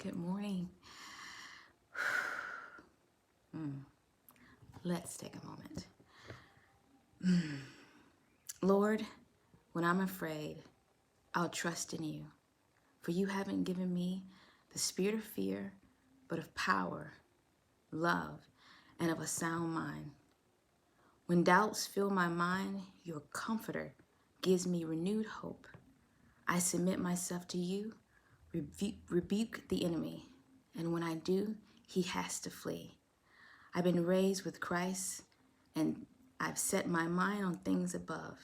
Good morning. Let's take a moment. Lord, when I'm afraid, I'll trust in you. For you haven't given me the spirit of fear, but of power, love, and of a sound mind. When doubts fill my mind, your comforter gives me renewed hope. I submit myself to you, rebuke the enemy, and when I do, he has to flee. I've been raised with Christ, and I've set my mind on things above,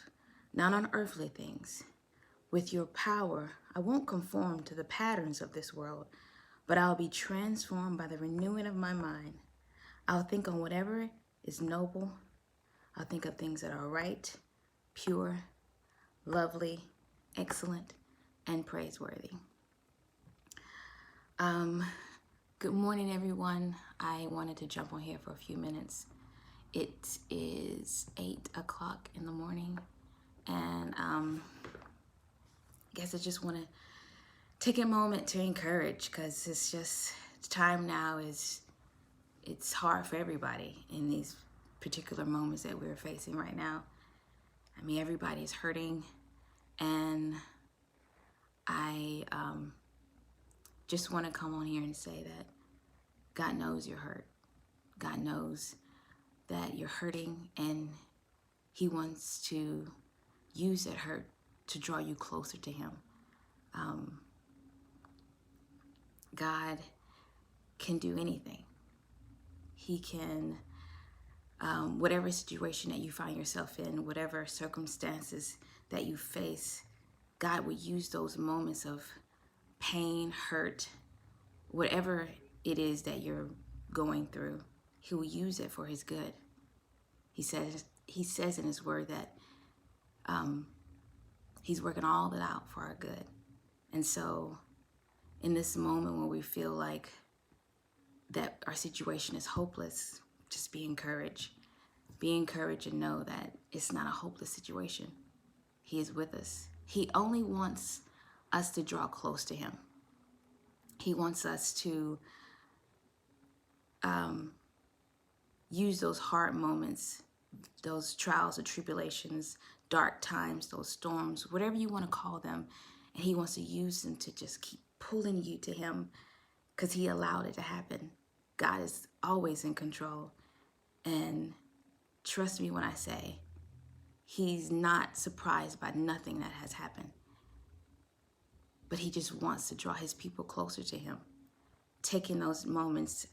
not on earthly things. With your power, I won't conform to the patterns of this world, but I'll be transformed by the renewing of my mind. I'll think on whatever is noble. I'll think of things that are right, pure, lovely, excellent, and praiseworthy. Good morning, everyone. I wanted to jump on here for a few minutes. It is 8 o'clock in the morning, and I guess I just want to take a moment to encourage, because it's just time now it's hard for everybody in these particular moments that we're facing right now. I mean, everybody's hurting, and I just want to come on here and say that God knows you're hurt. God knows that you're hurting, and he wants to use that hurt to draw you closer to him. God can do anything. He can, whatever situation that you find yourself in, whatever circumstances that you face, God will use those moments of pain, hurt, whatever it is that you're going through. He will use it for his good. He says in his word that he's working all that out for our good. And so in this moment when we feel like that our situation is hopeless, just be encouraged. Be encouraged and know that it's not a hopeless situation. He is with us. He only wants us to draw close to him. He wants us to use those hard moments, those trials and tribulations, dark times, those storms, whatever you want to call them, and he wants to use them to just keep pulling you to him, because he allowed it to happen. God is always in control, and trust me when I say he's not surprised by nothing that has happened, but he just wants to draw his people closer to him, taking those moments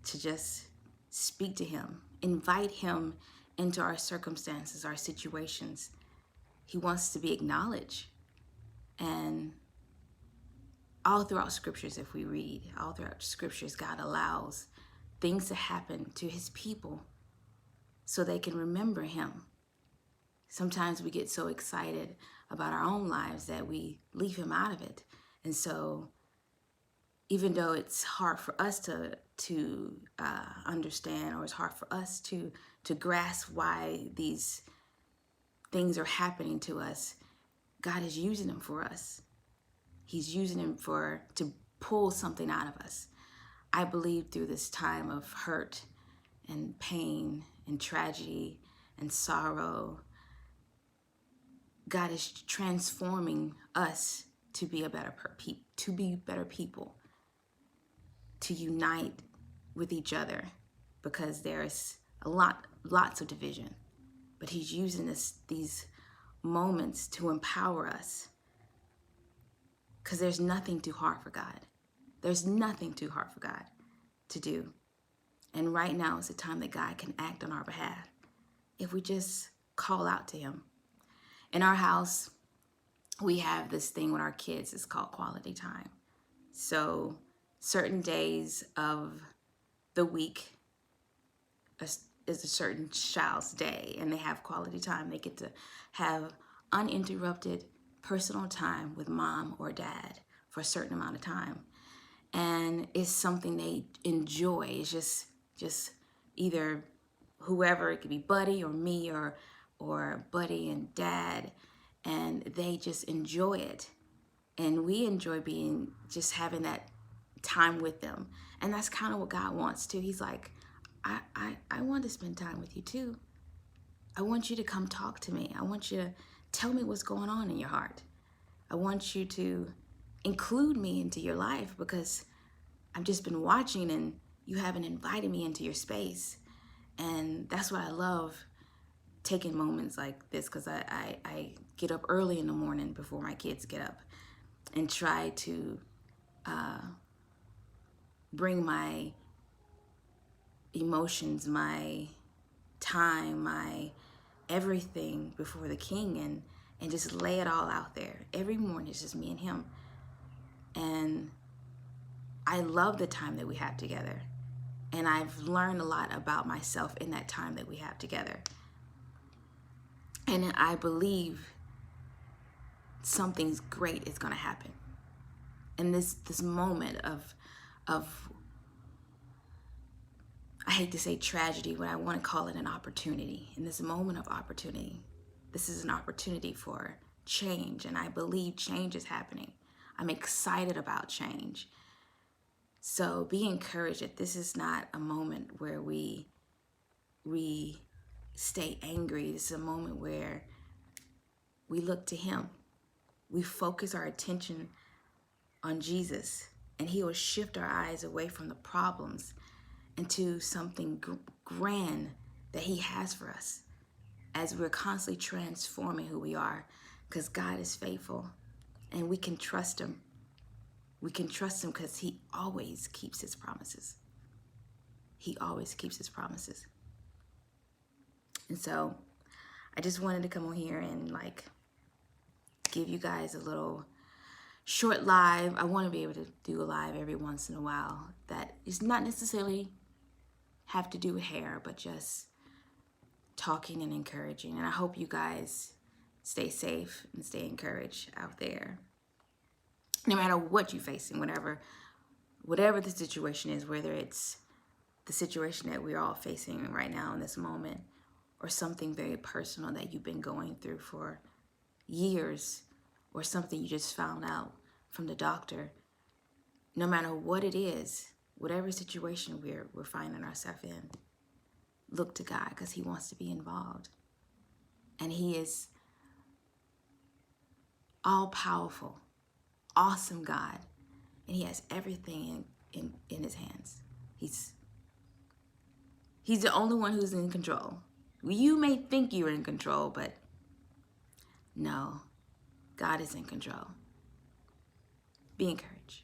to just speak to him, invite him into our circumstances, our situations. He wants to be acknowledged. And all throughout scriptures, if we read, all throughout scriptures, God allows things to happen to his people so they can remember him. Sometimes we get so excited about our own lives that we leave him out of it. And so even though it's hard for us to understand, or it's hard for us to grasp why these things are happening to us, God is using them for us. He's using them to pull something out of us. I believe through this time of hurt and pain and tragedy and sorrow, God is transforming us to be better people, to unite with each other, because there's lots of division. But he's using these moments to empower us, because there's nothing too hard for God. There's nothing too hard for God to do. And right now is the time that God can act on our behalf if we just call out to him. In our house, we have this thing with our kids. It's called quality time. So certain days of the week is a certain child's day, and they have quality time. They get to have uninterrupted personal time with mom or dad for a certain amount of time. And it's something they enjoy. It's just either whoever, it could be Buddy or me or Buddy and Dad, and they just enjoy it. And we enjoy having that time with them. And that's kind of what God wants too. He's like, I want to spend time with you too. I want you to come talk to me. I want you to tell me what's going on in your heart. I want you to include me into your life, because I've just been watching and you haven't invited me into your space. And that's what I love, taking moments like this, because I get up early in the morning before my kids get up and try to bring my emotions, my time, my everything before the King, and just lay it all out there. Every morning it's just me and him. And I love the time that we have together. And I've learned a lot about myself in that time that we have together. And I believe something's great is going to happen. And this moment of I hate to say tragedy, but I want to call it an opportunity. In this moment of opportunity, this is an opportunity for change, and I believe change is happening. I'm excited about change. So be encouraged that this is not a moment where we stay angry. This is a moment where we look to him. We focus our attention on Jesus, and he will shift our eyes away from the problems into something grand that he has for us, as we're constantly transforming who we are, because God is faithful and we can trust him. We can trust him because he always keeps his promises. He always keeps his promises. And so I just wanted to come on here and give you guys a little short live. I want to be able to do a live every once in a while that is not necessarily have to do with hair, but just talking and encouraging. And I hope you guys stay safe and stay encouraged out there. No matter what you're facing, whatever the situation is, whether it's the situation that we're all facing right now in this moment, or something very personal that you've been going through for years, or something you just found out from the doctor, no matter what it is, whatever situation we're finding ourselves in, look to God, because he wants to be involved. And he is all-powerful, awesome God, and he has everything in his hands. He's the only one who's in control. You may think you're in control, but no, God is in control. Be encouraged.